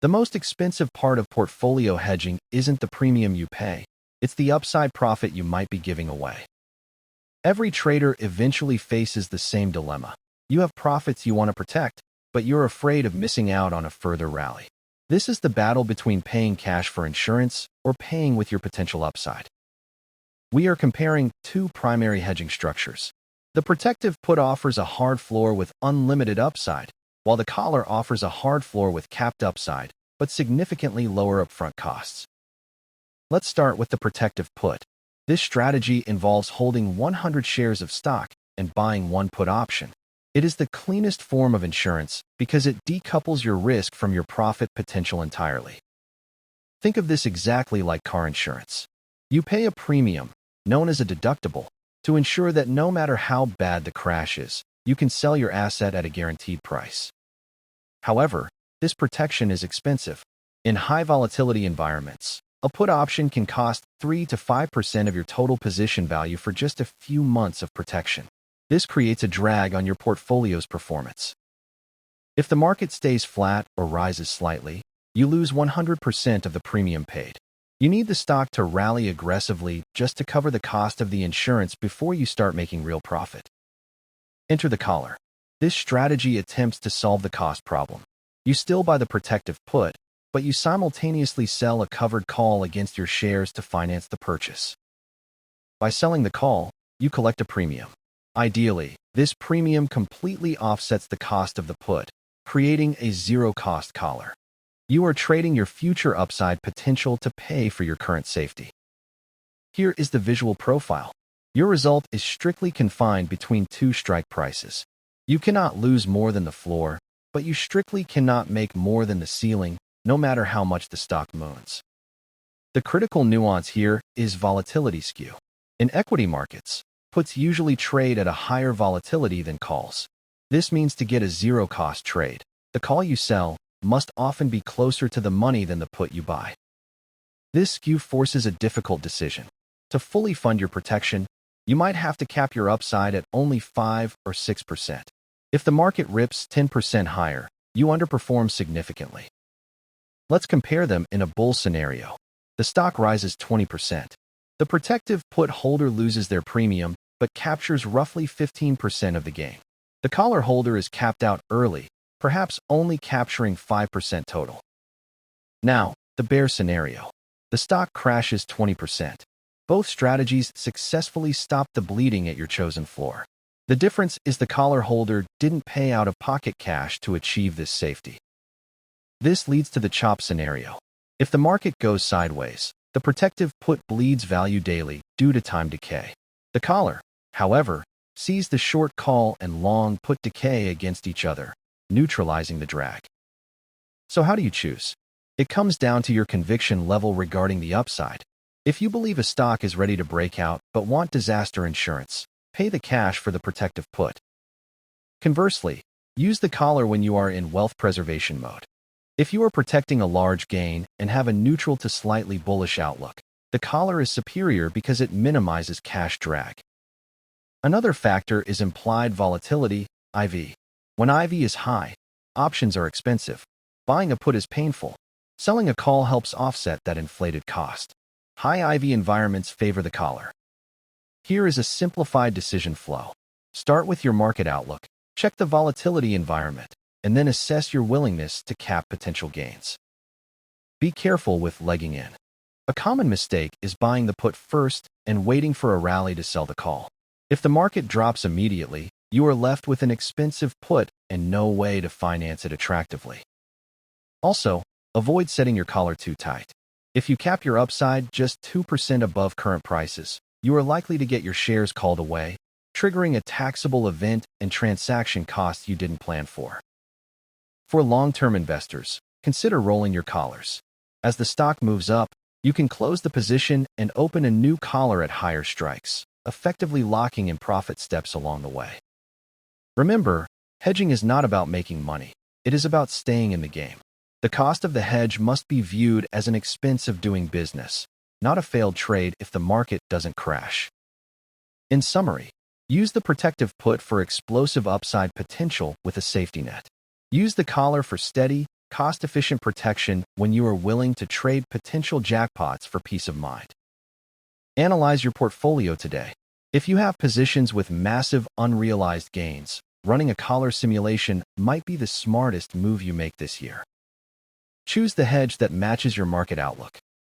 The most expensive part of portfolio hedging isn't the premium you pay, it's the upside profit you might be giving away. Every trader eventually faces the same dilemma. You have profits you want to protect, but you're afraid of missing out on a further rally. This is the battle between paying cash for insurance or paying with your potential upside. We are comparing two primary hedging structures. The protective put offers a hard floor with unlimited upside, while the collar offers a hard floor with capped upside, but significantly lower upfront costs. Let's start with the protective put. This strategy involves holding 100 shares of stock and buying one put option. It is the cleanest form of insurance because it decouples your risk from your profit potential entirely. Think of this exactly like car insurance. You pay a premium, known as a deductible, to ensure that no matter how bad the crash is, you can sell your asset at a guaranteed price. However, this protection is expensive. In high volatility environments, a put option can cost 3 to 5% of your total position value for just a few months of protection. This creates a drag on your portfolio's performance. If the market stays flat or rises slightly, you lose 100% of the premium paid. You need the stock to rally aggressively just to cover the cost of the insurance before you start making real profit. Enter the collar. This strategy attempts to solve the cost problem. You still buy the protective put, but you simultaneously sell a covered call against your shares to finance the purchase. By selling the call, you collect a premium. Ideally, this premium completely offsets the cost of the put, creating a zero-cost collar. You are trading your future upside potential to pay for your current safety. Here is the visual profile. Your result is strictly confined between two strike prices. You cannot lose more than the floor, but you strictly cannot make more than the ceiling, no matter how much the stock moves. The critical nuance here is volatility skew. In equity markets, puts usually trade at a higher volatility than calls. This means to get a zero-cost trade, the call you sell must often be closer to the money than the put you buy. This skew forces a difficult decision. To fully fund your protection, you might have to cap your upside at only 5 or 6%. If the market rips 10% higher, you underperform significantly. Let's compare them in a bull scenario. The stock rises 20%. The protective put holder loses their premium, but captures roughly 15% of the gain. The collar holder is capped out early, perhaps only capturing 5% total. Now, the bear scenario. The stock crashes 20%. Both strategies successfully stop the bleeding at your chosen floor. The difference is the collar holder didn't pay out-of-pocket cash to achieve this safety. This leads to the chop scenario. If the market goes sideways, the protective put bleeds value daily due to time decay. The collar, however, sees the short call and long put decay against each other, neutralizing the drag. So how do you choose? It comes down to your conviction level regarding the upside. If you believe a stock is ready to break out but want disaster insurance, pay the cash for the protective put. Conversely, use the collar when you are in wealth preservation mode. If you are protecting a large gain and have a neutral to slightly bullish outlook, the collar is superior because it minimizes cash drag. Another factor is implied volatility, IV. When IV is high, options are expensive. Buying a put is painful. Selling a call helps offset that inflated cost. High IV environments favor the collar. Here is a simplified decision flow. Start with your market outlook, check the volatility environment, and then assess your willingness to cap potential gains. Be careful with legging in. A common mistake is buying the put first and waiting for a rally to sell the call. If the market drops immediately, you are left with an expensive put and no way to finance it attractively. Also, avoid setting your collar too tight. If you cap your upside just 2% above current prices, you are likely to get your shares called away, triggering a taxable event and transaction costs you didn't plan for. For long-term investors, consider rolling your collars. As the stock moves up, you can close the position and open a new collar at higher strikes, effectively locking in profit steps along the way. Remember, hedging is not about making money. It is about staying in the game. The cost of the hedge must be viewed as an expense of doing business, not a failed trade if the market doesn't crash. In summary, use the protective put for explosive upside potential with a safety net. Use the collar for steady, cost-efficient protection when you are willing to trade potential jackpots for peace of mind. Analyze your portfolio today. If you have positions with massive unrealized gains, running a collar simulation might be the smartest move you make this year. Choose the hedge that matches your market outlook.